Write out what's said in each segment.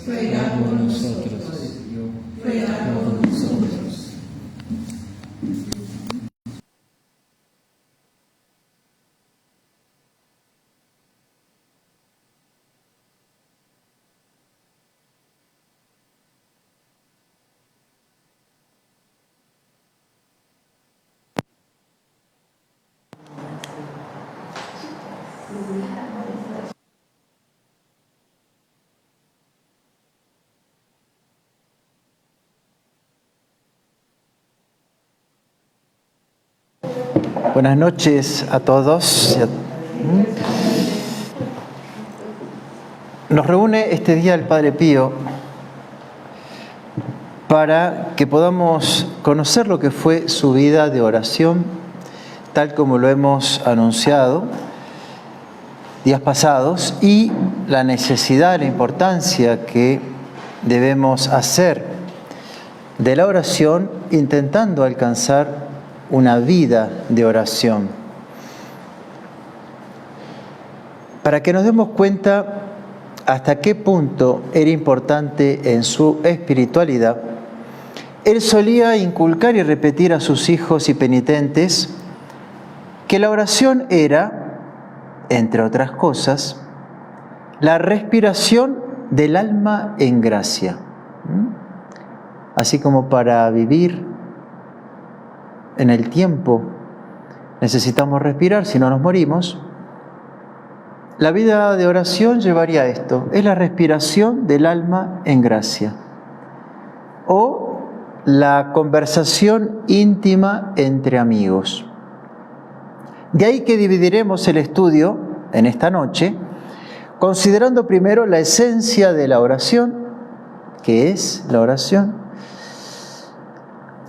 ruega por nosotros. Ruega por nosotros. Buenas noches a todos. Nos reúne este día el Padre Pío para que podamos conocer lo que fue su vida de oración, tal como lo hemos anunciado días pasados, y la necesidad, la importancia que debemos hacer de la oración intentando alcanzar una vida de oración. Para que nos demos cuenta hasta qué punto era importante en su espiritualidad, él solía inculcar y repetir a sus hijos y penitentes que la oración era, entre otras cosas, la respiración del alma en gracia. Así como para vivir en el tiempo necesitamos respirar, si no nos morimos, la vida de oración llevaría a esto, es la respiración del alma en gracia, o la conversación íntima entre amigos. De ahí que dividiremos el estudio en esta noche, considerando primero la esencia de la oración, que es la oración.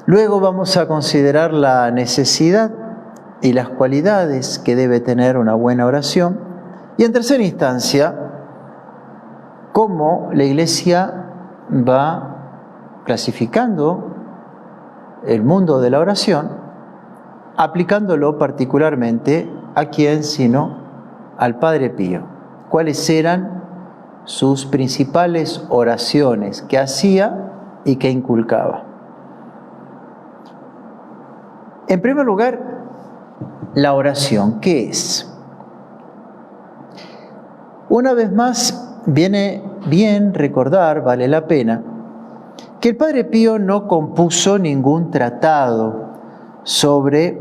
Luego vamos a considerar la necesidad y las cualidades que debe tener una buena oración. Y en tercera instancia, cómo la Iglesia va clasificando el mundo de la oración, aplicándolo particularmente a quién, sino al Padre Pío. ¿Cuáles eran sus principales oraciones que hacía y que inculcaba? En primer lugar, la oración, ¿qué es? Una vez más, viene bien recordar, vale la pena, que el Padre Pío no compuso ningún tratado sobre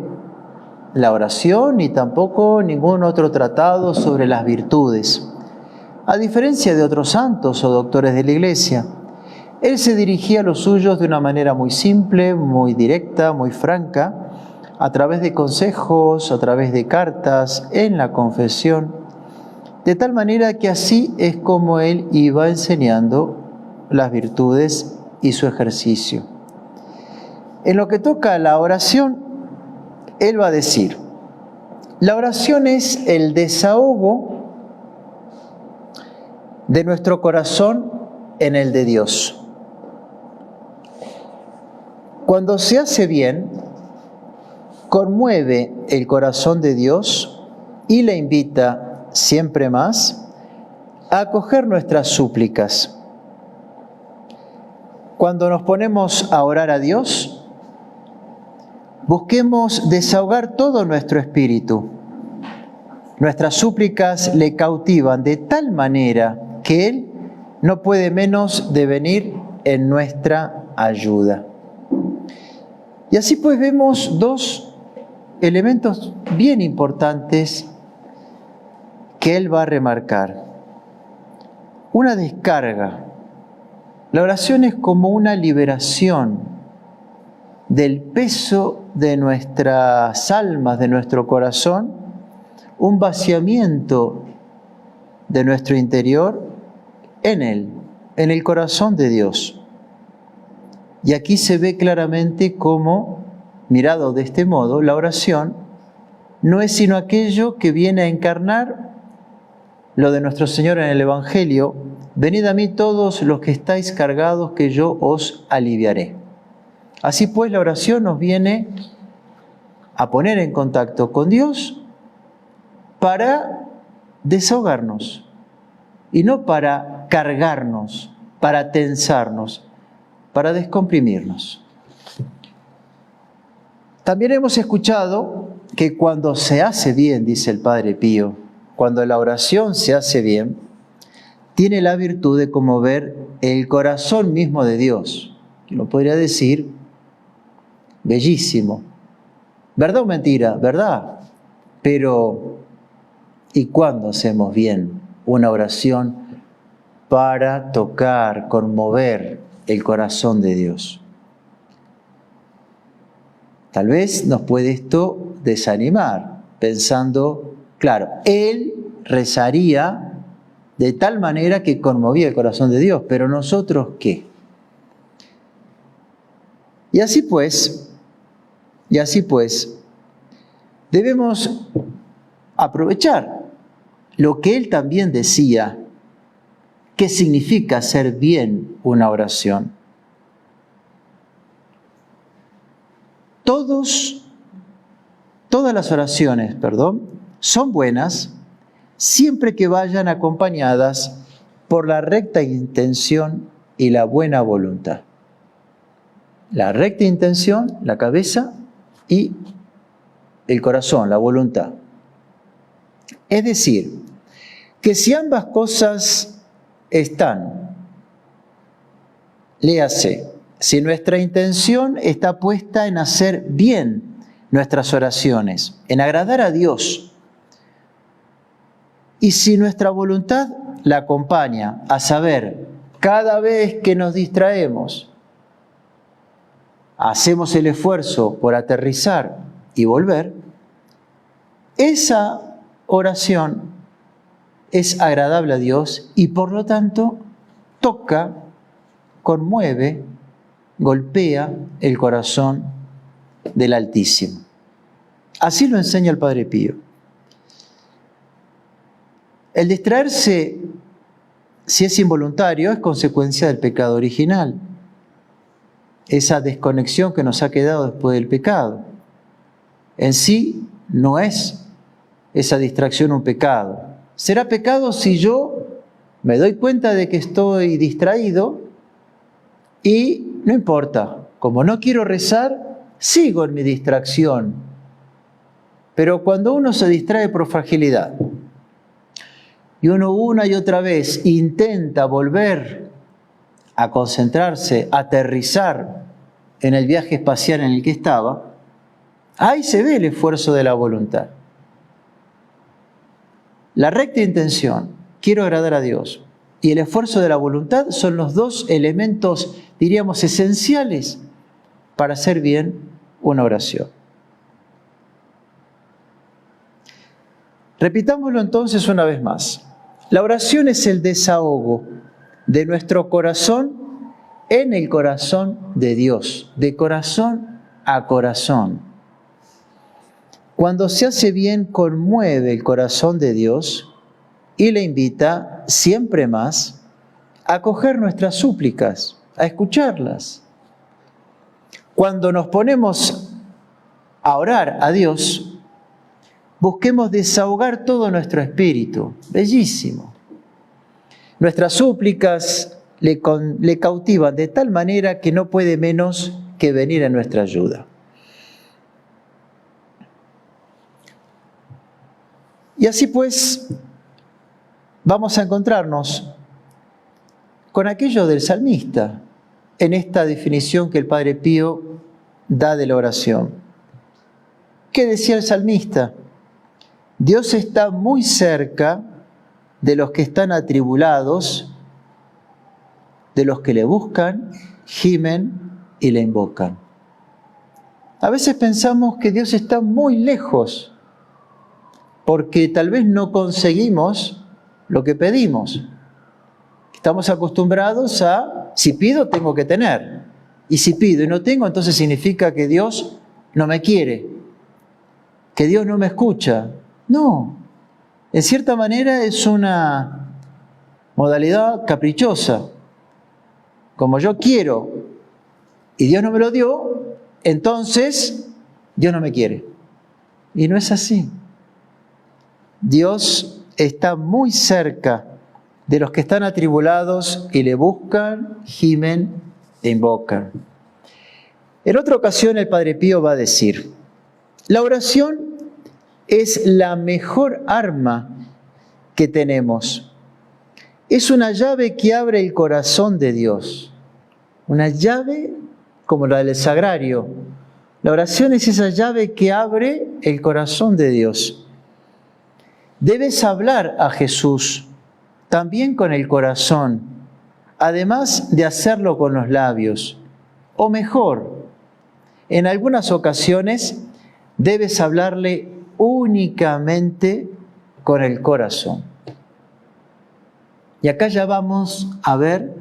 la oración, ni tampoco ningún otro tratado sobre las virtudes. A diferencia de otros santos o doctores de la Iglesia, él se dirigía a los suyos de una manera muy simple, muy directa, muy franca, a través de consejos, a través de cartas, en la confesión, de tal manera que así es como él iba enseñando las virtudes y su ejercicio. En lo que toca a la oración, él va a decir, la oración es el desahogo de nuestro corazón en el de Dios. Cuando se hace bien, conmueve el corazón de Dios y le invita siempre más a acoger nuestras súplicas. Cuando nos ponemos a orar a Dios, busquemos desahogar todo nuestro espíritu. Nuestras súplicas le cautivan de tal manera que Él no puede menos de venir en nuestra ayuda. Y así pues vemos dos elementos bien importantes que él va a remarcar. Una descarga. La oración es como una liberación del peso de nuestras almas, de nuestro corazón, un vaciamiento de nuestro interior en Él, en el corazón de Dios. Y aquí se ve claramente cómo, mirado de este modo, la oración no es sino aquello que viene a encarnar lo de nuestro Señor en el Evangelio: venid a mí todos los que estáis cargados, que yo os aliviaré. Así pues, la oración nos viene a poner en contacto con Dios para desahogarnos y no para cargarnos para tensarnos, para descomprimirnos. También hemos escuchado que cuando se hace bien, dice el Padre Pío, cuando la oración se hace bien, tiene la virtud de conmover el corazón mismo de Dios. Uno podría decir, bellísimo. ¿Verdad o mentira? ¿Verdad? Pero, ¿y cuándo hacemos bien una oración para tocar, conmover el corazón de Dios? Tal vez nos puede esto desanimar, pensando, claro, Él rezaría de tal manera que conmovía el corazón de Dios, pero ¿nosotros qué? Y así pues, debemos aprovechar lo que Él también decía, qué significa hacer bien una oración. Todas las oraciones, son buenas siempre que vayan acompañadas por la recta intención y la buena voluntad. La recta intención, la cabeza, y el corazón, la voluntad. Es decir, que si ambas cosas están, léase, si nuestra intención está puesta en hacer bien nuestras oraciones, en agradar a Dios, y si nuestra voluntad la acompaña, a saber, cada vez que nos distraemos, hacemos el esfuerzo por aterrizar y volver, esa oración es agradable a Dios y por lo tanto toca, conmueve, golpea el corazón del Altísimo. Así lo enseña el Padre Pío. El distraerse, si es involuntario, es consecuencia del pecado original. Esa desconexión que nos ha quedado después del pecado. En sí no es esa distracción un pecado. Será pecado si yo me doy cuenta de que estoy distraído y no importa, como no quiero rezar, sigo en mi distracción. Pero cuando uno se distrae por fragilidad y uno una y otra vez intenta volver a concentrarse, a aterrizar en el viaje espacial en el que estaba, ahí se ve el esfuerzo de la voluntad. La recta intención, quiero agradar a Dios, y el esfuerzo de la voluntad son los dos elementos, diríamos, esenciales para hacer bien una oración. Repitámoslo entonces una vez más. La oración es el desahogo de nuestro corazón en el corazón de Dios, de corazón a corazón. Cuando se hace bien, conmueve el corazón de Dios y le invita siempre más a acoger nuestras súplicas, a escucharlas. Cuando nos ponemos a orar a Dios, busquemos desahogar todo nuestro espíritu. Bellísimo. Nuestras súplicas le cautivan de tal manera que no puede menos que venir en nuestra ayuda. Y así pues, vamos a encontrarnos con aquello del salmista, en esta definición que el Padre Pío da de la oración. ¿Qué decía el salmista? Dios está muy cerca de los que están atribulados, de los que le buscan, gimen y le invocan. A veces pensamos que Dios está muy lejos, porque tal vez no conseguimos lo que pedimos. Estamos acostumbrados a, si pido, tengo que tener. Y si pido y no tengo, entonces significa que Dios no me quiere, que Dios no me escucha. No, en cierta manera es una modalidad caprichosa. Como yo quiero y Dios no me lo dio, entonces Dios no me quiere. Y no es así. Dios está muy cerca de los que están atribulados y le buscan, gimen e invocan. En otra ocasión el Padre Pío va a decir, la oración es la mejor arma que tenemos. Es una llave que abre el corazón de Dios. Una llave como la del sagrario. La oración es esa llave que abre el corazón de Dios. Debes hablar a Jesús también con el corazón, además de hacerlo con los labios. O mejor, en algunas ocasiones debes hablarle únicamente con el corazón. Y acá ya vamos a ver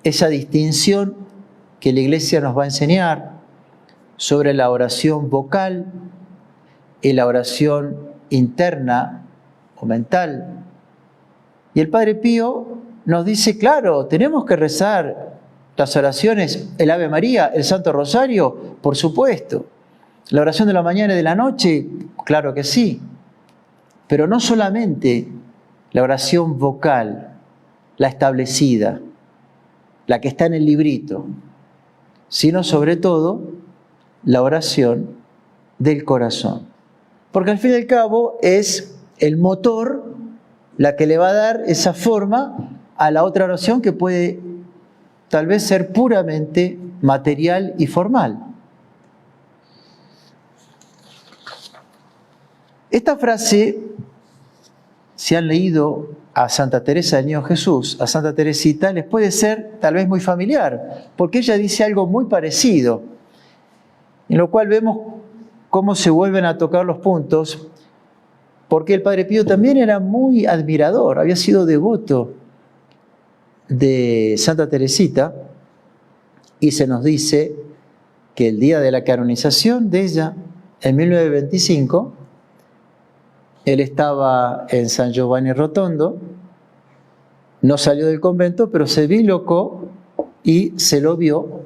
esa distinción que la Iglesia nos va a enseñar sobre la oración vocal y la oración interna o mental. Y el Padre Pío nos dice, claro, tenemos que rezar las oraciones, el Ave María, el Santo Rosario, por supuesto. La oración de la mañana y de la noche, claro que sí. Pero no solamente la oración vocal, la establecida, la que está en el librito, sino sobre todo la oración del corazón. Porque al fin y al cabo es el motor la que le va a dar esa forma a la otra oración que puede tal vez ser puramente material y formal. Esta frase, si han leído a Santa Teresa del Niño Jesús, a Santa Teresita, les puede ser tal vez muy familiar, porque ella dice algo muy parecido, en lo cual vemos cómo se vuelven a tocar los puntos, porque el Padre Pío también era muy admirador, había sido devoto de Santa Teresita, y se nos dice que el día de la canonización de ella, en 1925, él estaba en San Giovanni Rotondo, no salió del convento, pero se bilocó y se lo vio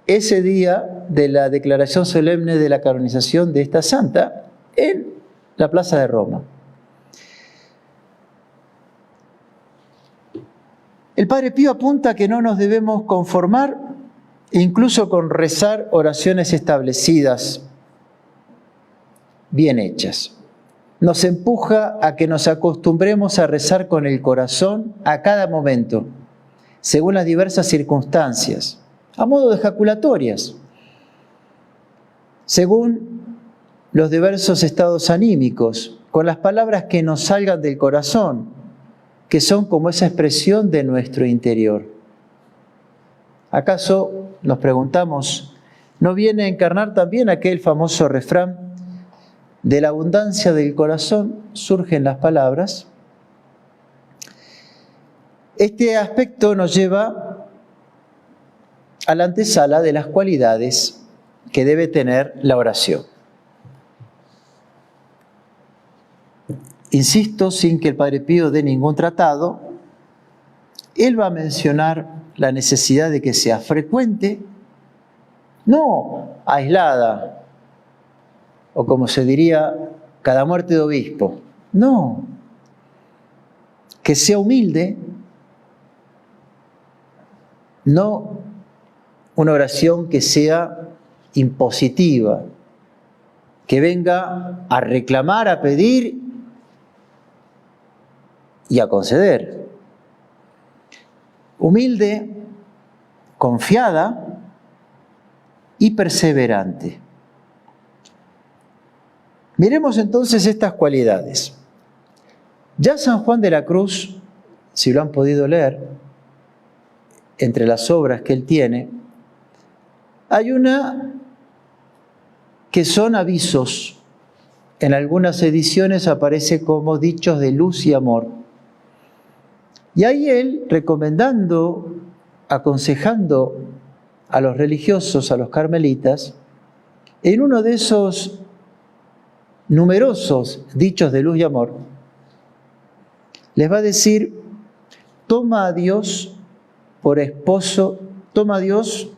ese día de la declaración solemne de la canonización de esta santa en la Plaza de Roma. El Padre Pío apunta que no nos debemos conformar incluso con rezar oraciones establecidas, bien hechas. Nos empuja a que nos acostumbremos a rezar con el corazón a cada momento, según las diversas circunstancias, a modo de ejaculatorias, según los diversos estados anímicos, con las palabras que nos salgan del corazón, que son como esa expresión de nuestro interior. ¿Acaso, nos preguntamos, no viene a encarnar también aquel famoso refrán: de la abundancia del corazón surgen las palabras? Este aspecto nos lleva a la antesala de las cualidades que debe tener la oración. Insisto, sin que el Padre Pío dé ningún tratado, él va a mencionar la necesidad de que sea frecuente, no aislada, o como se diría, cada muerte de obispo. No, que sea humilde, no una oración que sea impositiva, que venga a reclamar, a pedir y a conceder. Humilde, confiada y perseverante. Miremos entonces estas cualidades. Ya San Juan de la Cruz, si lo han podido leer, entre las obras que él tiene, hay una que son avisos. En algunas ediciones aparece como dichos de luz y amor. Y ahí él, recomendando, aconsejando a los religiosos, a los carmelitas, en uno de esos numerosos dichos de luz y amor, les va a decir: toma a Dios por esposo, toma a Dios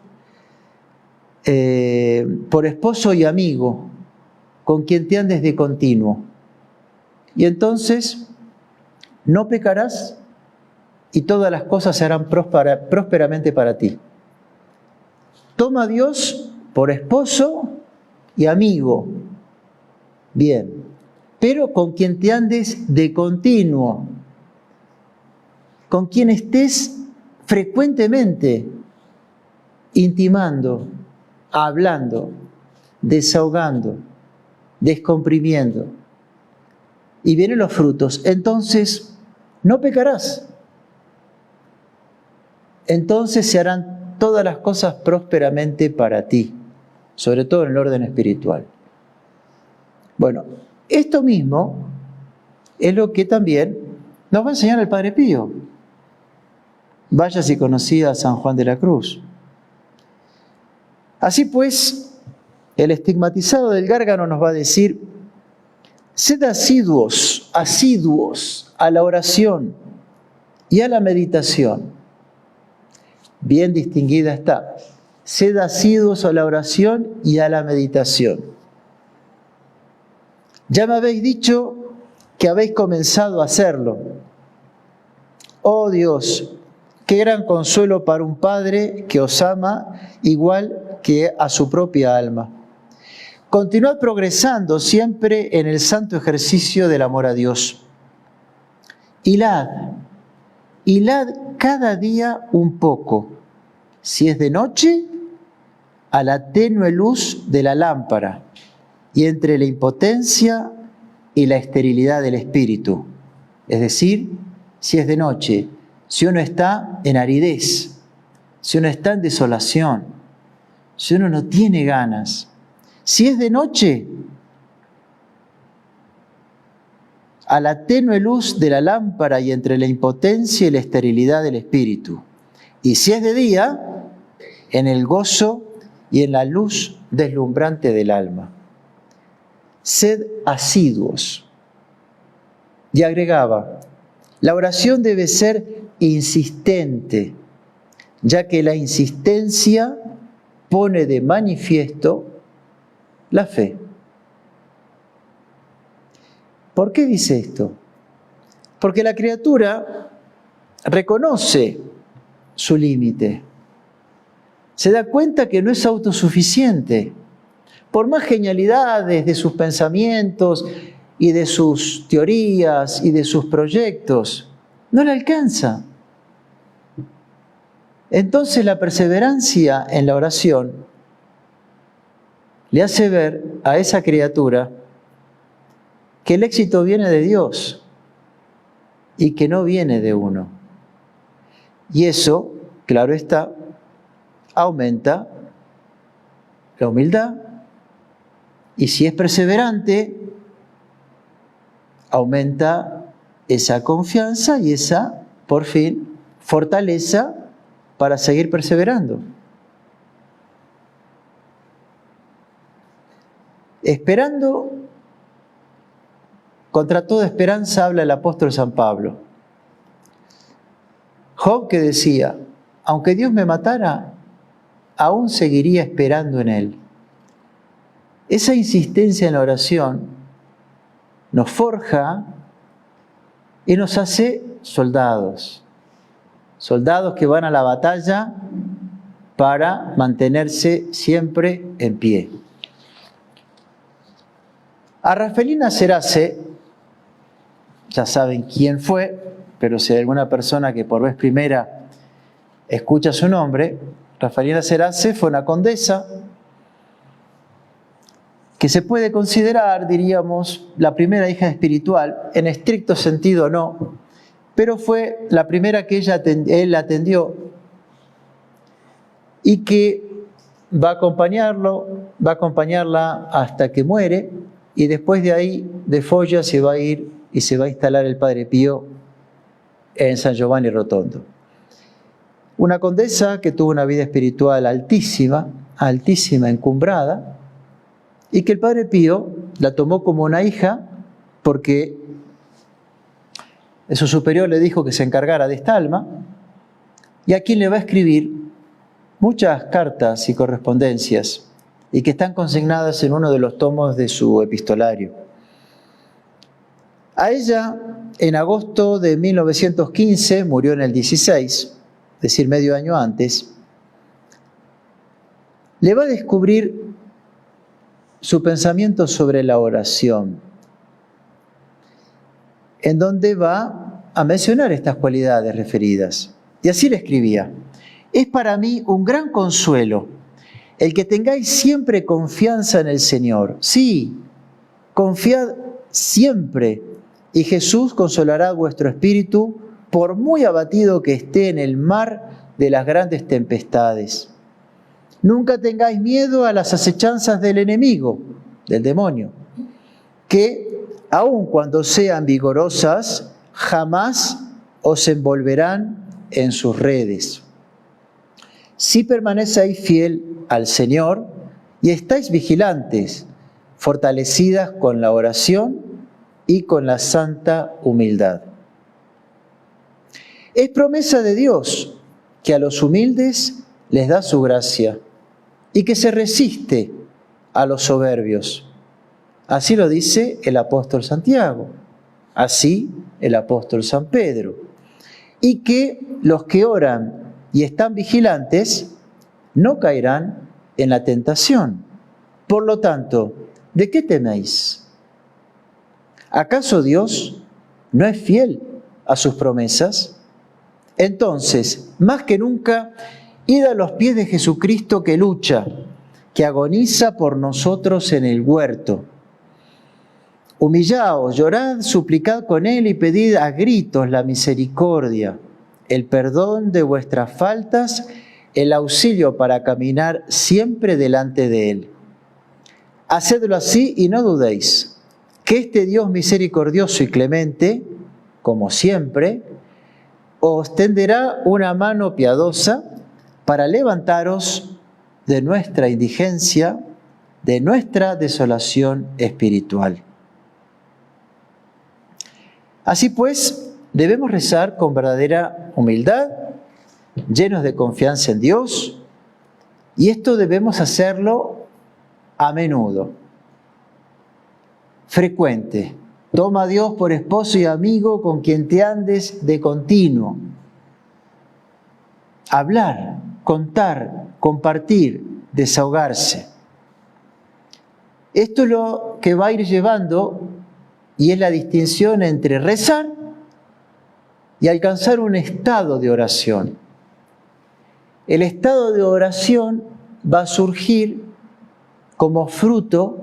por esposo y amigo, con quien te andes de continuo. Y entonces no pecarás y todas las cosas se harán prósperamente para ti. Toma a Dios por esposo y amigo, bien, pero con quien te andes de continuo, con quien estés frecuentemente intimando, hablando, desahogando, descomprimiendo. Y vienen los frutos. Entonces, no pecarás. Entonces se harán todas las cosas prósperamente para ti, sobre todo en el orden espiritual. Bueno, esto mismo es lo que también nos va a enseñar el Padre Pío. Vaya si conocía a San Juan de la Cruz. Así pues, el estigmatizado del Gárgano nos va a decir: sed asiduos a la oración y a la meditación. Bien distinguida está. Sed asiduos a la oración y a la meditación. Ya me habéis dicho que habéis comenzado a hacerlo. Oh Dios, qué gran consuelo para un Padre que os ama igual que a su propia alma. Continuad progresando siempre en el santo ejercicio del amor a Dios. Hilad cada día un poco, si es de noche, a la tenue luz de la lámpara, y entre la impotencia y la esterilidad del espíritu. Es decir, si es de noche, si uno está en aridez, si uno está en desolación, si uno no tiene ganas. Si es de noche, a la tenue luz de la lámpara y entre la impotencia y la esterilidad del espíritu. Y si es de día, en el gozo y en la luz deslumbrante del alma. Sed asiduos. Y agregaba, la oración debe ser insistente, ya que la insistencia pone de manifiesto la fe. ¿Por qué dice esto? Porque la criatura reconoce su límite. Se da cuenta que no es autosuficiente. Por más genialidades de sus pensamientos y de sus teorías y de sus proyectos, no le alcanza. Entonces la perseverancia en la oración le hace ver a esa criatura que el éxito viene de Dios y que no viene de uno. Y eso, claro está, aumenta la humildad, y si es perseverante, aumenta esa confianza y esa, por fin, fortaleza para seguir perseverando. Esperando, contra toda esperanza habla el apóstol San Pablo. Job, que decía, aunque Dios me matara, aún seguiría esperando en Él. Esa insistencia en la oración nos forja y nos hace soldados. Soldados que van a la batalla para mantenerse siempre en pie. A Rafelina Serace, ya saben quién fue, pero si hay alguna persona que por vez primera escucha su nombre, Rafelina Serace fue una condesa que se puede considerar, diríamos, la primera hija espiritual, en estricto sentido no, pero fue la primera que él atendió y que va a acompañarla hasta que muere, y después de ahí, de Foggia, se va a ir y se va a instalar el Padre Pío en San Giovanni Rotondo. Una condesa que tuvo una vida espiritual altísima, encumbrada, y que el Padre Pío la tomó como una hija porque su superior le dijo que se encargara de esta alma, y a quien le va a escribir muchas cartas y correspondencias, y que están consignadas en uno de los tomos de su epistolario. A ella, en agosto de 1915, murió en el 16, es decir, medio año antes, le va a descubrir su pensamiento sobre la oración, en donde va a mencionar estas cualidades referidas. Y así le escribía: es para mí un gran consuelo el que tengáis siempre confianza en el Señor. Sí, confiad siempre, y Jesús consolará vuestro espíritu, por muy abatido que esté en el mar de las grandes tempestades. Nunca tengáis miedo a las acechanzas del enemigo, del demonio, que, aun cuando sean vigorosas, jamás os envolverán en sus redes. Si permanecéis fiel al Señor y estáis vigilantes, fortalecidas con la oración y con la santa humildad. Es promesa de Dios que a los humildes les da su gracia y que se resiste a los soberbios. Así lo dice el apóstol Santiago, así el apóstol San Pedro. Y que los que oran y están vigilantes no caerán en la tentación. Por lo tanto, ¿de qué teméis? ¿Acaso Dios no es fiel a sus promesas? Entonces, más que nunca, id a los pies de Jesucristo que lucha, que agoniza por nosotros en el huerto. Humillaos, llorad, suplicad con Él y pedid a gritos la misericordia, el perdón de vuestras faltas, el auxilio para caminar siempre delante de Él. Hacedlo así y no dudéis que este Dios misericordioso y clemente, como siempre, os tenderá una mano piadosa para levantaros de nuestra indigencia, de nuestra desolación espiritual. Así pues, debemos rezar con verdadera humildad, llenos de confianza en Dios, y esto debemos hacerlo a menudo, frecuente. Toma a Dios por esposo y amigo con quien te andes de continuo. Hablar, contar, compartir, desahogarse. Esto es lo que va a ir llevando y es la distinción entre rezar y alcanzar un estado de oración. El estado de oración va a surgir como fruto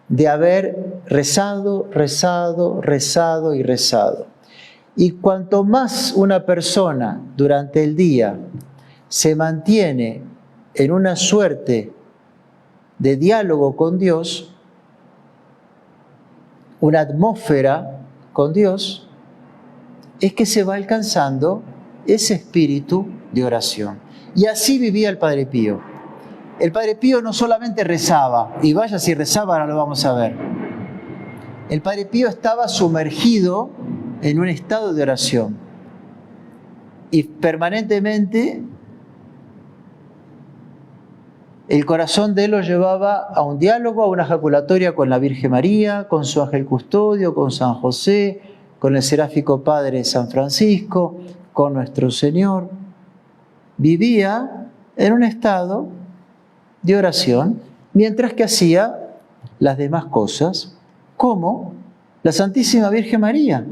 de haber rezado, rezado, rezado y rezado. Y cuanto más una persona durante el día se mantiene en una suerte de diálogo con Dios, una atmósfera con Dios, es que se va alcanzando ese espíritu de oración. Y así vivía el Padre Pío. El Padre Pío no solamente rezaba, y vaya si rezaba, ahora lo vamos a ver. El Padre Pío estaba sumergido en un estado de oración. Y permanentemente el corazón de él lo llevaba a un diálogo, a una ejaculatoria con la Virgen María, con su ángel custodio, con San José, con el seráfico Padre San Francisco, con nuestro Señor. Vivía en un estado de oración, mientras que hacía las demás cosas, como la Santísima Virgen María.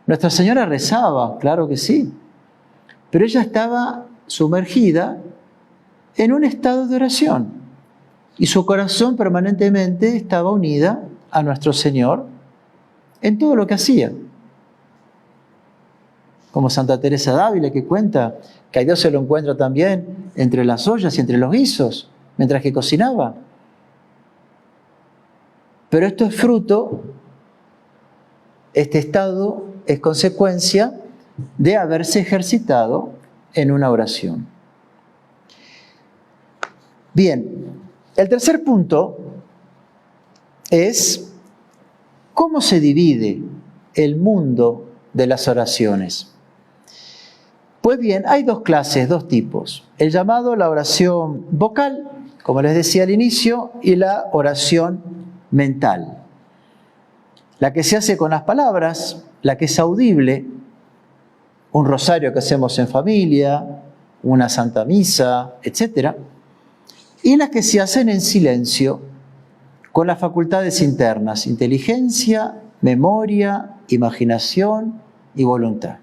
Nuestra Señora rezaba, claro que sí, pero ella estaba sumergida en un estado de oración y su corazón permanentemente estaba unida a nuestro Señor en todo lo que hacía. Como Santa Teresa d'Ávila, que cuenta que a Dios se lo encuentra también entre las ollas y entre los guisos, mientras que cocinaba. Pero esto es fruto, este estado es consecuencia de haberse ejercitado en una oración. Bien, el tercer punto es cómo se divide el mundo de las oraciones. Pues bien, hay dos clases, dos tipos. El llamado la oración vocal, como les decía al inicio, y la oración mental. La que se hace con las palabras, la que es audible, un rosario que hacemos en familia, una santa misa, etc. Y las que se hacen en silencio, con las facultades internas, inteligencia, memoria, imaginación y voluntad.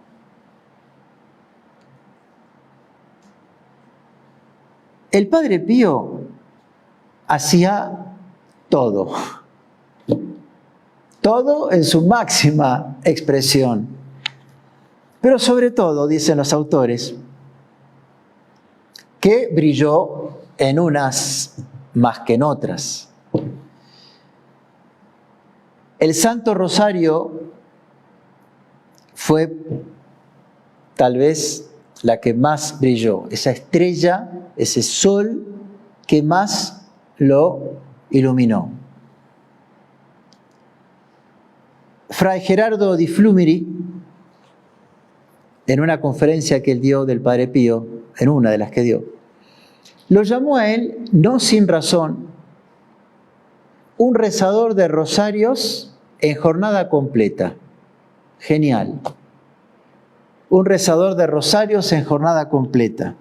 El Padre Pío hacía todo en su máxima expresión. Pero sobre todo, dicen los autores, que brilló en unas más que en otras. El Santo Rosario fue tal vez la que más brilló, esa estrella, ese sol que más lo iluminó. Fray Gerardo di Flumeri, en una conferencia que él dio del Padre Pío, en una de las que dio, lo llamó a él, no sin razón, un rezador de rosarios en jornada completa. Genial. Un rezador de rosarios en jornada completa.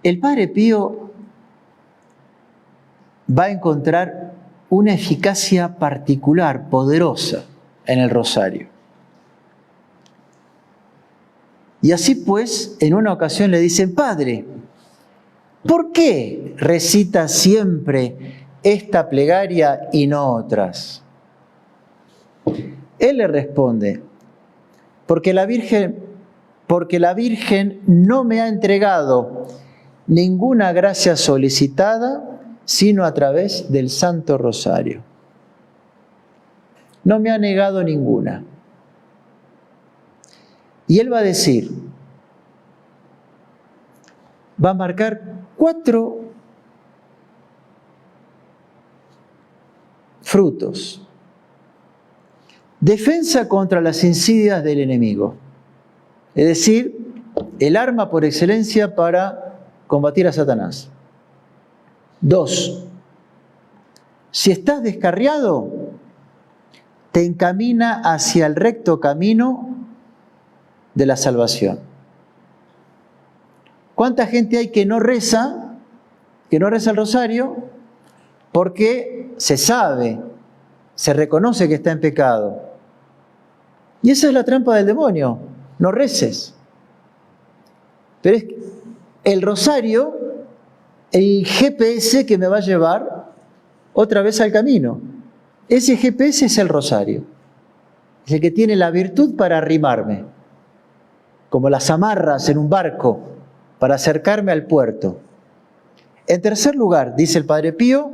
El Padre Pío va a encontrar una eficacia particular, poderosa, en el rosario. Y así pues, en una ocasión le dicen: Padre, ¿por qué recita siempre esta plegaria y no otras? Él le responde: porque la Virgen no me ha entregado ninguna gracia solicitada sino a través del Santo Rosario. No me ha negado ninguna. Y él va a decir, va a marcar 4 frutos. Defensa contra las insidias del enemigo. Es decir, el arma por excelencia para combatir a Satanás. 2. Si estás descarriado, te encamina hacia el recto camino de la salvación. ¿Cuánta gente hay que no reza el rosario porque se sabe, se reconoce que está en pecado? Y esa es la trampa del demonio, no reces. Pero es el rosario, el GPS que me va a llevar otra vez al camino. Ese GPS es el rosario. Es el que tiene la virtud para arrimarme, como las amarras en un barco, para acercarme al puerto. En tercer lugar, dice el Padre Pío,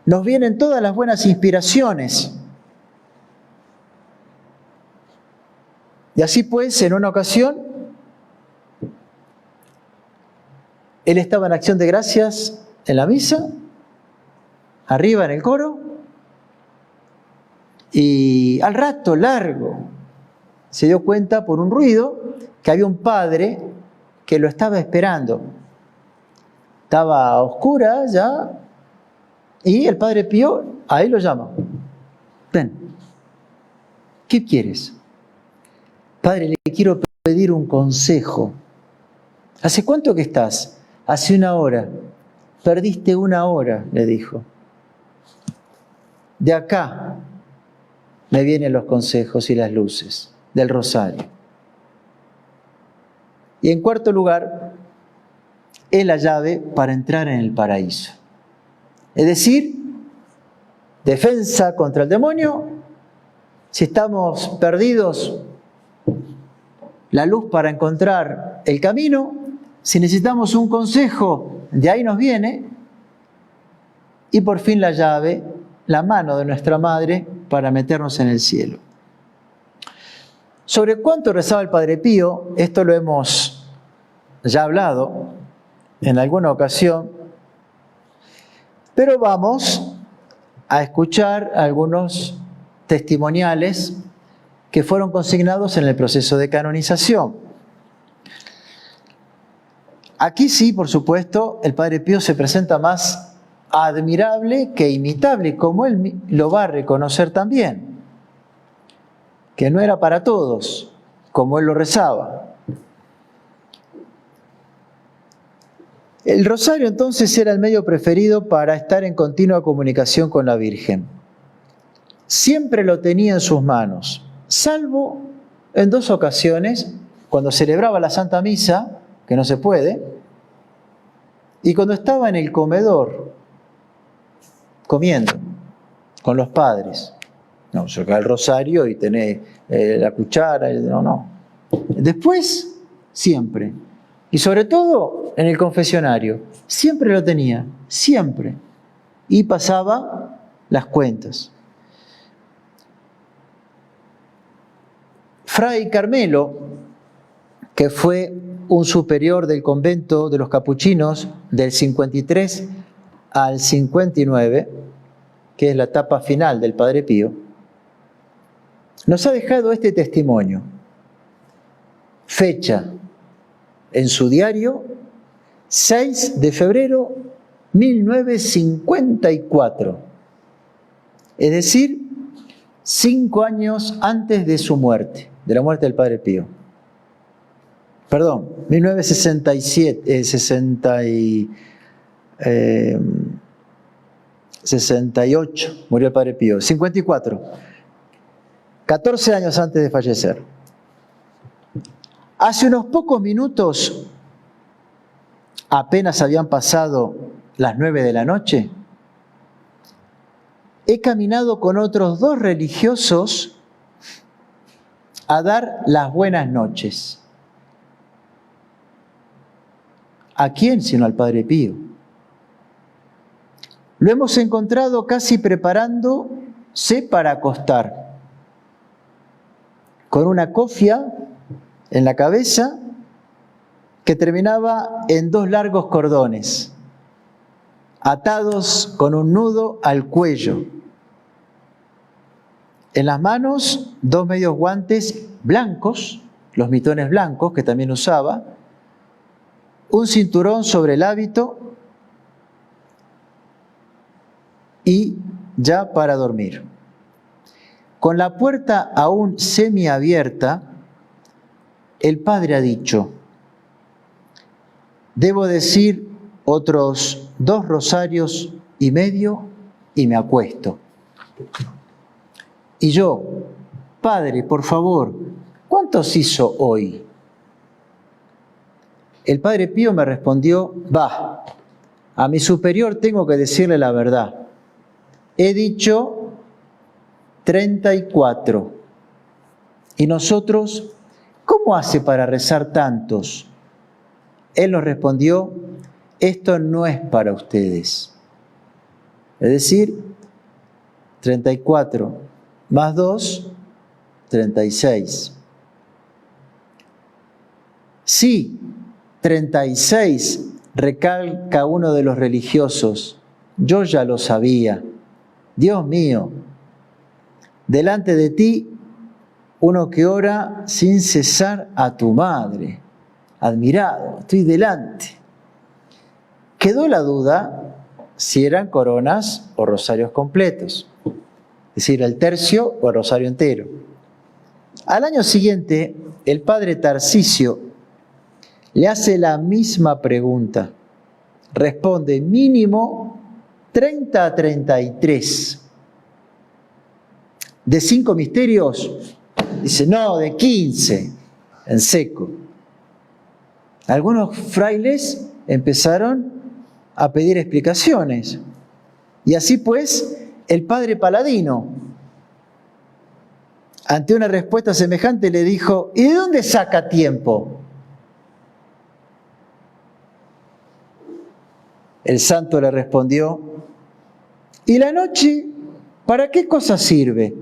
nos vienen todas las buenas inspiraciones. Y así pues, en una ocasión, él estaba en acción de gracias en la misa, arriba en el coro, y al rato largo se dio cuenta por un ruido que había un padre que lo estaba esperando. Estaba a oscuras ya, y el Padre Pío ahí lo llama. Ven, ¿qué quieres? Padre, le quiero pedir un consejo. ¿Hace cuánto que estás? Hace 1 hora. Perdiste 1 hora, le dijo. De acá me vienen los consejos y las luces del rosario. Y en cuarto lugar, es la llave para entrar en el paraíso. Es decir, defensa contra el demonio. Si estamos perdidos, la luz para encontrar el camino. Si necesitamos un consejo, de ahí nos viene. Y por fin la llave, la mano de nuestra Madre para meternos en el cielo. Sobre cuánto rezaba el Padre Pío, esto lo hemos ya hablado en alguna ocasión, pero vamos a escuchar algunos testimoniales que fueron consignados en el proceso de canonización. Aquí sí, por supuesto, el Padre Pío se presenta más admirable que imitable, como él lo va a reconocer también, que no era para todos, como él lo rezaba. El rosario entonces era el medio preferido para estar en continua comunicación con la Virgen. Siempre lo tenía en sus manos, salvo en 2 ocasiones, cuando celebraba la Santa Misa, que no se puede, y cuando estaba en el comedor, comiendo con los padres. No, sacar el rosario y tener la cuchara, no. Después, siempre. Y sobre todo en el confesionario, siempre lo tenía, siempre. Y pasaba las cuentas. Fray Carmelo, que fue un superior del convento de los capuchinos del 53 al 59, que es la etapa final del Padre Pío, nos ha dejado este testimonio. Fecha en su diario, 6 de febrero 1954, es decir, 5 años antes de su muerte, de la muerte del Padre Pío. Perdón, 68 murió el Padre Pío, 54, 14 años antes de fallecer. Hace unos pocos minutos, apenas habían pasado las 9 de la noche, he caminado con otros 2 religiosos a dar las buenas noches. ¿A quién sino al Padre Pío? Lo hemos encontrado casi preparándose para acostar, con una cofia en la cabeza que terminaba en 2 largos cordones, atados con un nudo al cuello. En las manos 2 medios guantes blancos, los mitones blancos que también usaba, un cinturón sobre el hábito y ya para dormir. Con la puerta aún semiabierta, el Padre ha dicho: debo decir otros 2 rosarios y medio y me acuesto. Y yo: Padre, por favor, ¿cuántos hizo hoy? El Padre Pío me respondió: va, a mi superior tengo que decirle la verdad. He dicho 34. ¿Y nosotros cómo hace para rezar tantos? Él nos respondió: esto no es para ustedes. Es decir, 34 más 2, 36. Sí, 36, recalca uno de los religiosos. Yo ya lo sabía. Dios mío, delante de ti, uno que ora sin cesar a tu madre. Admirado, estoy delante. Quedó la duda si eran coronas o rosarios completos, es decir, el tercio o el rosario entero. Al año siguiente, el padre Tarcisio le hace la misma pregunta. Responde: mínimo 30 a 33. ¿De 5 misterios? Dice: no, de 15, en seco. Algunos frailes empezaron a pedir explicaciones. Y así pues, el padre Paladino, ante una respuesta semejante, le dijo: ¿y de dónde saca tiempo? El santo le respondió: ¿y la noche para qué cosa sirve?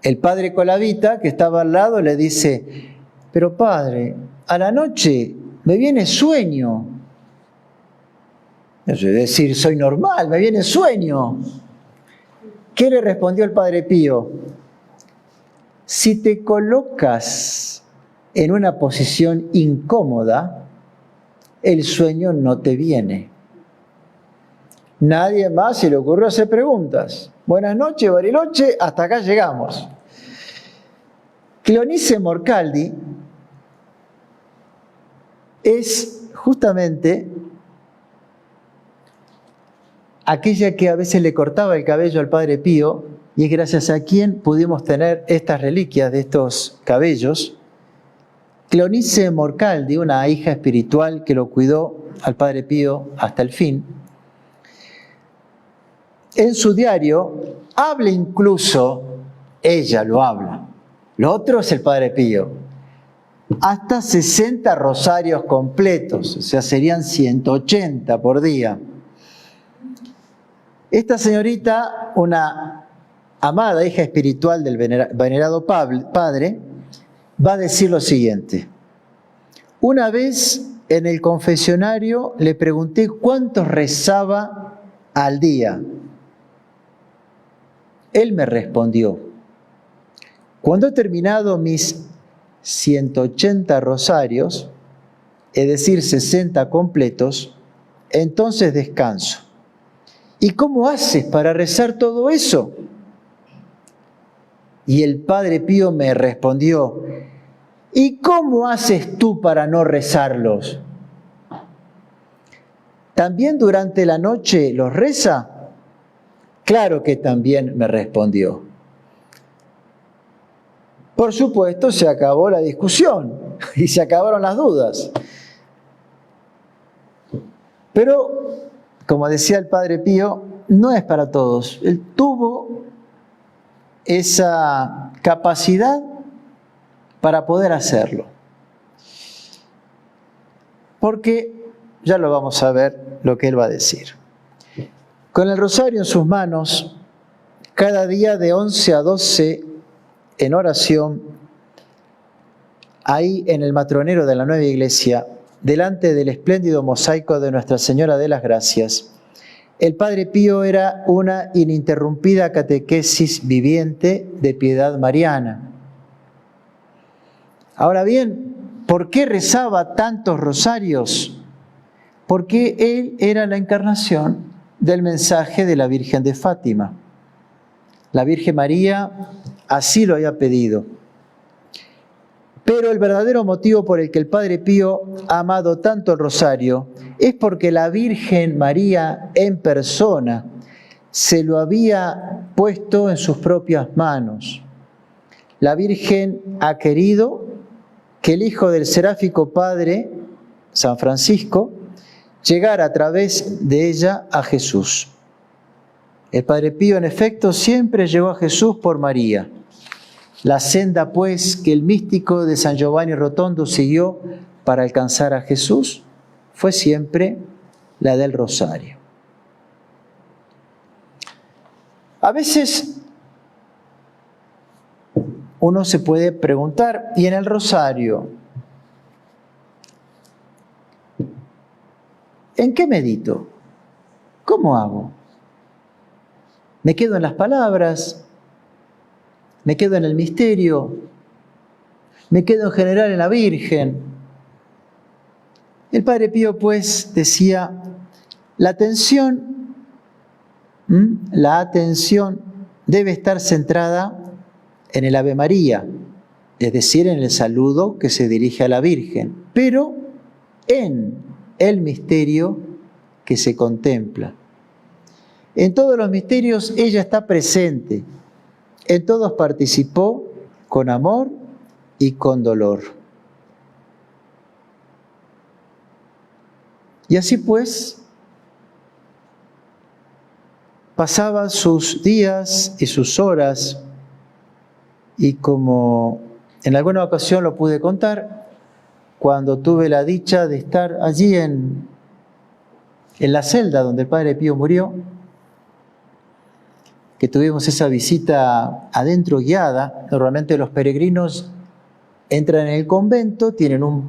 El padre Colavita, que estaba al lado, le dice: pero padre, a la noche me viene sueño. Es decir, soy normal, me viene sueño. ¿Qué le respondió el Padre Pío? Si te colocas en una posición incómoda, el sueño no te viene. Nadie más se le ocurrió hacer preguntas. Buenas noches, Bariloche, hasta acá llegamos. Cleonice Morcaldi es justamente aquella que a veces le cortaba el cabello al Padre Pío, y es gracias a quien pudimos tener estas reliquias de estos cabellos. Cleonice Morcaldi, una hija espiritual que lo cuidó al Padre Pío hasta el fin, en su diario habla incluso, ella lo habla, lo otro es el Padre Pío, hasta 60 rosarios completos, o sea, serían 180 por día. Esta señorita, una amada hija espiritual del venerado Padre, va a decir lo siguiente. Una vez en el confesionario le pregunté cuánto rezaba al día. Él me respondió, cuando he terminado mis 180 rosarios, es decir, 60 completos, entonces descanso. ¿Y cómo haces para rezar todo eso? Y el Padre Pío me respondió, ¿y cómo haces tú para no rezarlos? ¿También durante la noche los reza? Claro que también me respondió. Por supuesto, se acabó la discusión y se acabaron las dudas. Pero, como decía el Padre Pío, no es para todos. Él tuvo esa capacidad para poder hacerlo. Porque ya lo vamos a ver lo que él va a decir. Con el rosario en sus manos, cada día de 11 a 12 en oración, ahí en el matronero de la nueva iglesia, delante del espléndido mosaico de Nuestra Señora de las Gracias, el Padre Pío era una ininterrumpida catequesis viviente de piedad mariana. Ahora bien, ¿por qué rezaba tantos rosarios? Porque él era la encarnación del mensaje de la Virgen de Fátima. La Virgen María así lo había pedido. Pero el verdadero motivo por el que el Padre Pío ha amado tanto el rosario es porque la Virgen María en persona se lo había puesto en sus propias manos. La Virgen ha querido que el Hijo del Seráfico Padre, San Francisco, llegara a través de ella a Jesús. El Padre Pío, en efecto, siempre llegó a Jesús por María. La senda, pues, que el místico de San Giovanni Rotondo siguió para alcanzar a Jesús fue siempre la del rosario. A veces uno se puede preguntar, ¿y en el rosario en qué medito? ¿Cómo hago? ¿Me quedo en las palabras? ¿Me quedo en el misterio? ¿Me quedo en general en la Virgen? El Padre Pío, pues, decía, la atención debe estar centrada en el Ave María, es decir, en el saludo que se dirige a la Virgen, pero en el misterio que se contempla. En todos los misterios ella está presente, en todos participó con amor y con dolor. Y así pues, pasaba sus días y sus horas, y como en alguna ocasión lo pude contar, cuando tuve la dicha de estar allí en la celda donde el Padre Pío murió, que tuvimos esa visita adentro guiada. Normalmente los peregrinos entran en el convento, tienen un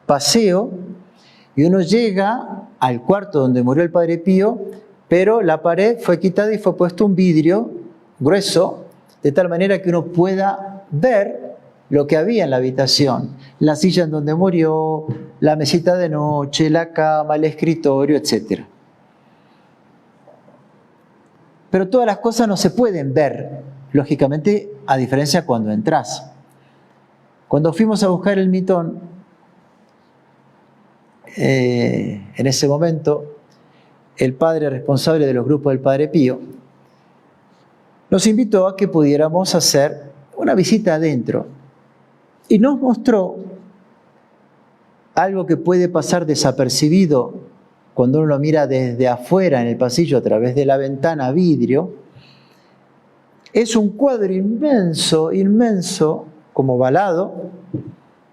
paseo y uno llega al cuarto donde murió el Padre Pío, pero la pared fue quitada y fue puesto un vidrio grueso, de tal manera que uno pueda ver lo que había en la habitación, la silla en donde murió, la mesita de noche, la cama, el escritorio, etc. pero todas las cosas no se pueden ver, lógicamente, a diferencia cuando entras. Cuando fuimos a buscar el mitón, en ese momento, el padre responsable de los grupos del Padre Pío nos invitó a que pudiéramos hacer una visita adentro y nos mostró algo que puede pasar desapercibido cuando uno lo mira desde afuera en el pasillo a través de la ventana vidrio. Es un cuadro inmenso, inmenso, como ovalado,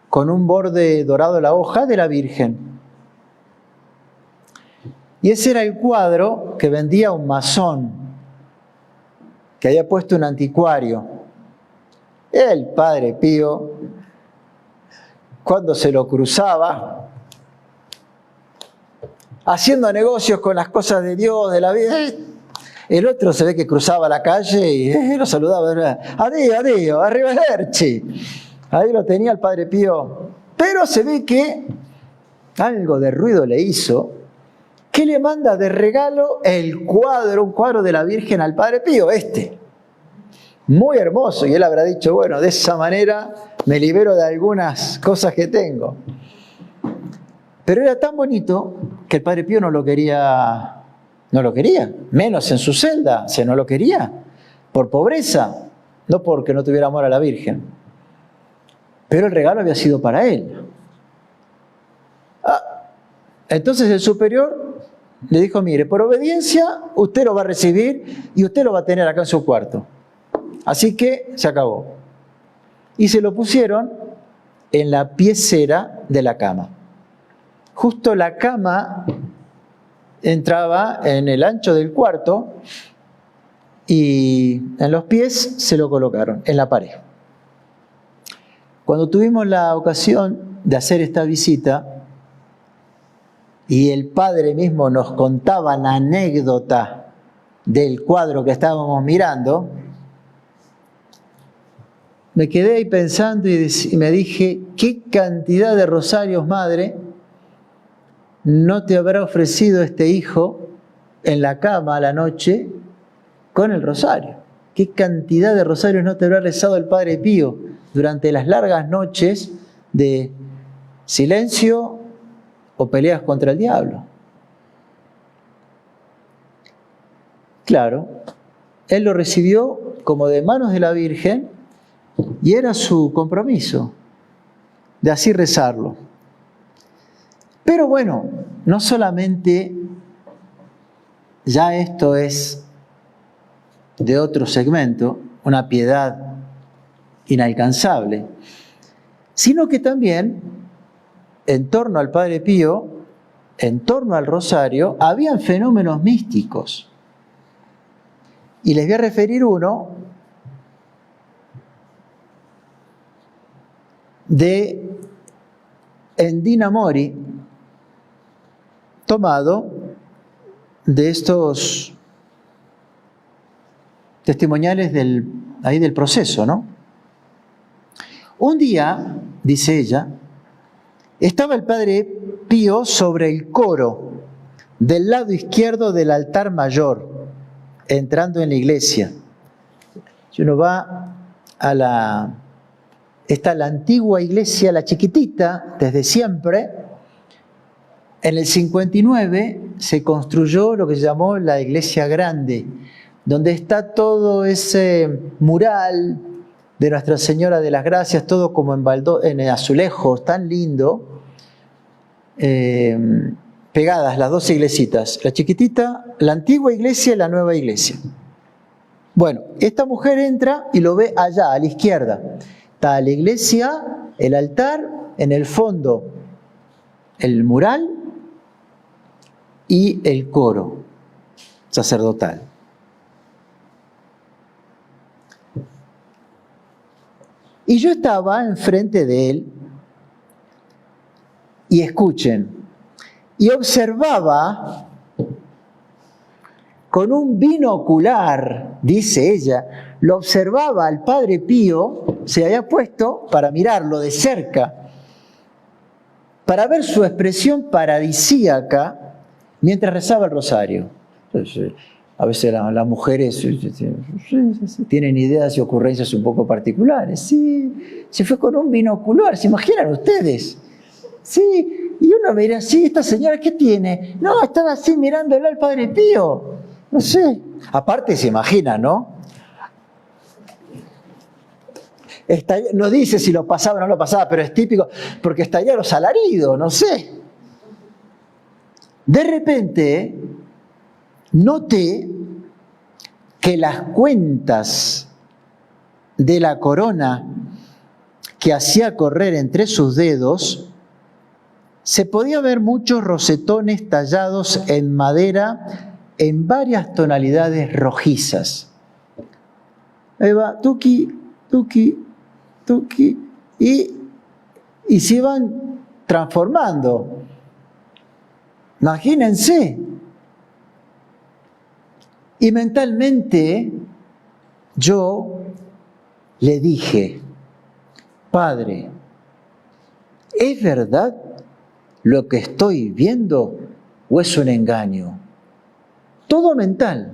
con un borde dorado a la hoja de la Virgen. Y ese era el cuadro que vendía un masón, que había puesto un anticuario. El Padre Pío, cuando se lo cruzaba, haciendo negocios con las cosas de Dios, de la vida, el otro se ve que cruzaba la calle y lo saludaba. Adiós, adiós, arrivederci. Ahí lo tenía el Padre Pío. Pero se ve que algo de ruido le hizo, que le manda de regalo el cuadro, un cuadro de la Virgen al Padre Pío, muy hermoso, y él habrá dicho, bueno, de esa manera me libero de algunas cosas que tengo. Pero era tan bonito que el Padre Pío no lo quería, menos en su celda, no lo quería, por pobreza, no porque no tuviera amor a la Virgen. Pero el regalo había sido para él. Entonces el superior le dijo, mire, por obediencia usted lo va a recibir y usted lo va a tener acá en su cuarto. Así que se acabó. Y se lo pusieron en la piecera de la cama. Justo la cama entraba en el ancho del cuarto y en los pies se lo colocaron en la pared. Cuando tuvimos la ocasión de hacer esta visita, y el padre mismo nos contaba la anécdota del cuadro que estábamos mirando, me quedé ahí pensando y me dije, ¿qué cantidad de rosarios, madre, no te habrá ofrecido este hijo en la cama a la noche con el rosario? ¿Qué cantidad de rosarios no te habrá rezado el Padre Pío durante las largas noches de silencio o peleas contra el diablo? Claro, él lo recibió como de manos de la Virgen y era su compromiso de así rezarlo. Pero bueno, no solamente ya esto es de otro segmento, una piedad inalcanzable, sino que también en torno al Padre Pío, en torno al rosario, habían fenómenos místicos. Y les voy a referir uno de Endina Mori, tomado de estos testimoniales del proceso, ¿no? Un día, dice ella, estaba el Padre Pío sobre el coro del lado izquierdo del altar mayor, entrando en la iglesia. Si uno va a está la antigua iglesia, la chiquitita, desde siempre. En el 59 se construyó lo que se llamó la iglesia grande, donde está todo ese mural de Nuestra Señora de las Gracias, todo como en azulejos, tan lindo, pegadas las dos iglesitas, la chiquitita, la antigua iglesia y la nueva iglesia. Bueno, esta mujer entra y lo ve allá, a la izquierda. Está la iglesia, el altar, en el fondo el mural y el coro sacerdotal. Y yo estaba enfrente de él y escuchen, y observaba con un binocular, dice ella, lo observaba al Padre Pío, se había puesto para mirarlo de cerca, para ver su expresión paradisíaca mientras rezaba el rosario. Entonces, A veces las mujeres tienen ideas y ocurrencias un poco particulares. Sí, se fue con un binocular, ¿se imaginan ustedes? Sí, y uno mira, sí, esta señora, ¿qué tiene? No, estaba así mirándole al Padre Pío. No sé. Aparte se imagina, ¿no? No dice si lo pasaba o no lo pasaba, pero es típico, porque estaría los alaridos, no sé. De repente, noté que las cuentas de la corona que hacía correr entre sus dedos, se podía ver muchos rosetones tallados en madera en varias tonalidades rojizas. Ahí va, tuqui, tuqui, tuqui, y se iban transformando. Imagínense. Y mentalmente yo le dije, Padre, ¿es verdad lo que estoy viendo o es un engaño? Todo mental.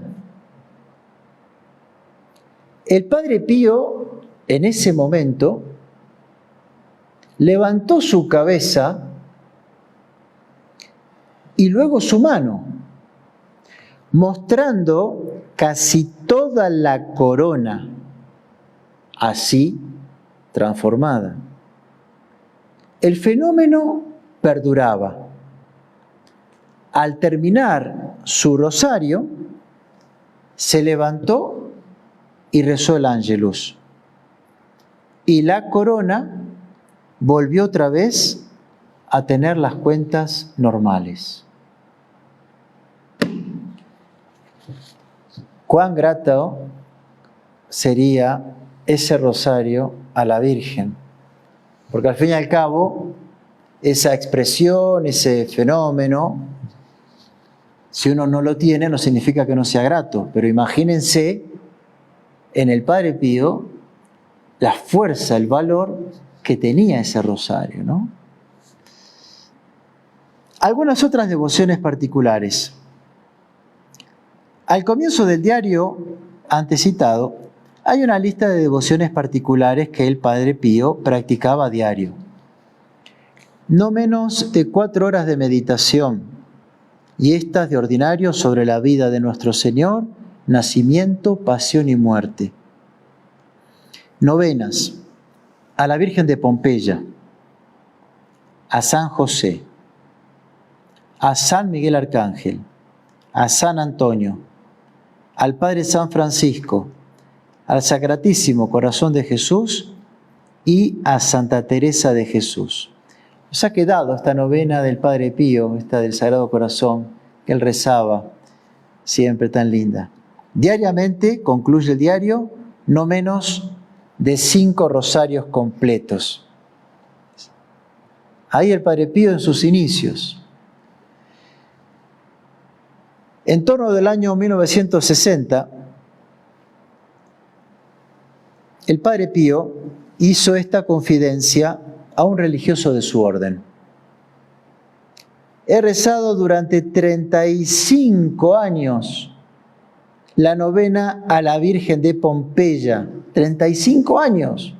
El Padre Pío, en ese momento, levantó su cabeza y luego su mano, mostrando casi toda la corona, así transformada. El fenómeno perduraba. Al terminar su rosario, se levantó y rezó el Ángelus. Y la corona volvió otra vez a tener las cuentas normales. Cuán grato sería ese rosario a la Virgen, porque al fin y al cabo, esa expresión, ese fenómeno, si uno no lo tiene, no significa que no sea grato, pero imagínense en el Padre Pío la fuerza, el valor que tenía ese rosario, ¿no? Algunas otras devociones particulares. Al comienzo del diario antecitado, hay una lista de devociones particulares que el Padre Pío practicaba a diario. No menos de 4 horas de meditación, y estas de ordinario sobre la vida de nuestro Señor, nacimiento, pasión y muerte. Novenas a la Virgen de Pompeya, a San José, a San Miguel Arcángel, a San Antonio, al Padre San Francisco, al Sacratísimo Corazón de Jesús y a Santa Teresa de Jesús. Nos ha quedado esta novena del Padre Pío, esta del Sagrado Corazón, que él rezaba, siempre tan linda. Diariamente, concluye el diario, no menos de 5 rosarios completos. Ahí el Padre Pío en sus inicios. En torno del año 1960, el Padre Pío hizo esta confidencia a un religioso de su orden. He rezado durante 35 años la novena a la Virgen de Pompeya, 35 años,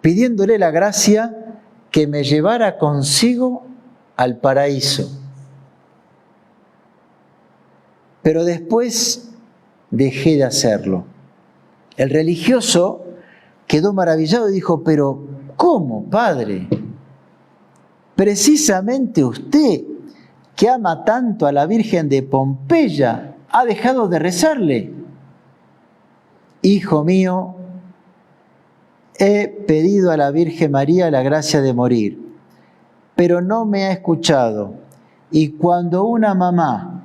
pidiéndole la gracia que me llevara consigo al paraíso. Pero después dejé de hacerlo. El religioso quedó maravillado y dijo, pero ¿cómo, Padre? Precisamente usted, que ama tanto a la Virgen de Pompeya, ha dejado de rezarle. Hijo mío, he pedido a la Virgen María la gracia de morir, pero no me ha escuchado. Y cuando una mamá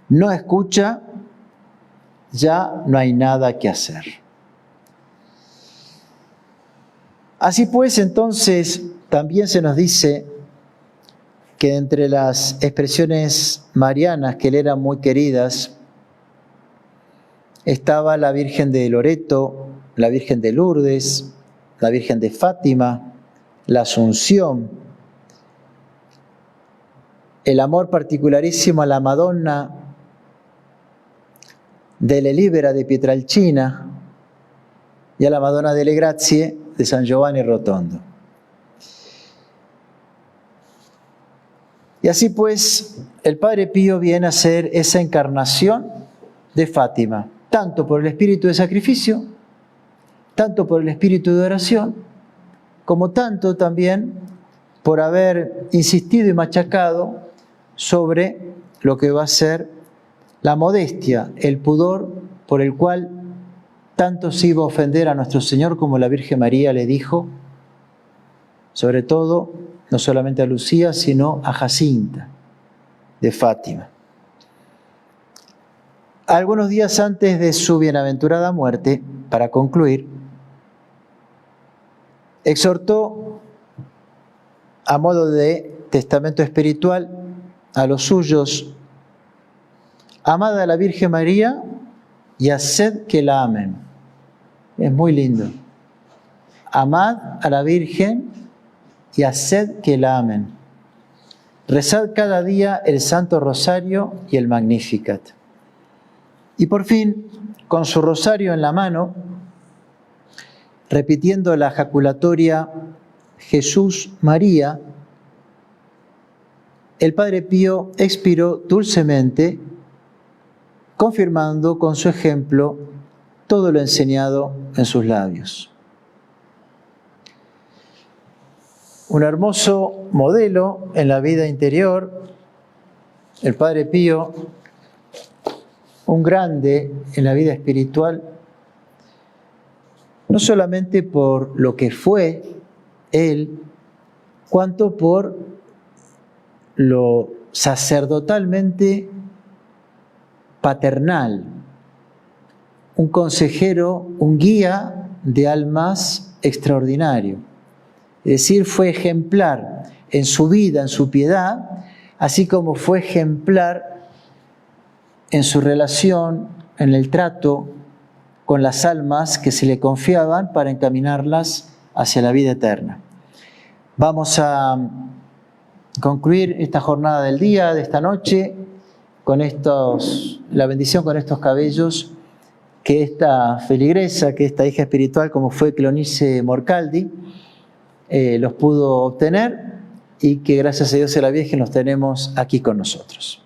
no escucha, ya no hay nada que hacer. Así pues, entonces, también se nos dice que entre las expresiones marianas que le eran muy queridas, estaba la Virgen de Loreto, la Virgen de Lourdes, la Virgen de Fátima, la Asunción. el amor particolarísimo a la Madonna delle Libera de Pietrelcina y a la Madonna delle Grazie de San Giovanni Rotondo. Y así pues, el Padre Pío viene a ser esa encarnación de Fátima, tanto por el espíritu de sacrificio, tanto por el espíritu de oración, como tanto también por haber insistido y machacado sobre lo que va a ser la modestia, el pudor por el cual tanto se iba a ofender a nuestro Señor como la Virgen María le dijo, sobre todo, no solamente a Lucía, sino a Jacinta de Fátima. Algunos días antes de su bienaventurada muerte, para concluir, exhortó a modo de testamento espiritual a los suyos: amad a la Virgen María y haced que la amen. Es muy lindo. Amad a la Virgen y haced que la amen. Rezad cada día el Santo Rosario y el Magnificat. Y por fin, con su rosario en la mano, repitiendo la jaculatoria Jesús María, el Padre Pío expiró dulcemente, confirmando con su ejemplo todo lo enseñado en sus labios. Un hermoso modelo en la vida interior, el Padre Pío, un grande en la vida espiritual, no solamente por lo que fue él, cuanto por lo sacerdotalmente paternal, un consejero, un guía de almas extraordinario. Es decir, fue ejemplar en su vida, en su piedad, así como fue ejemplar en su relación, en el trato con las almas que se le confiaban para encaminarlas hacia la vida eterna. Vamos a concluir esta jornada del día, de esta noche, con la bendición con estos cabellos que esta feligresa, que esta hija espiritual como fue Clonice Morcaldi, los pudo obtener y que gracias a Dios y a la Virgen los tenemos aquí con nosotros.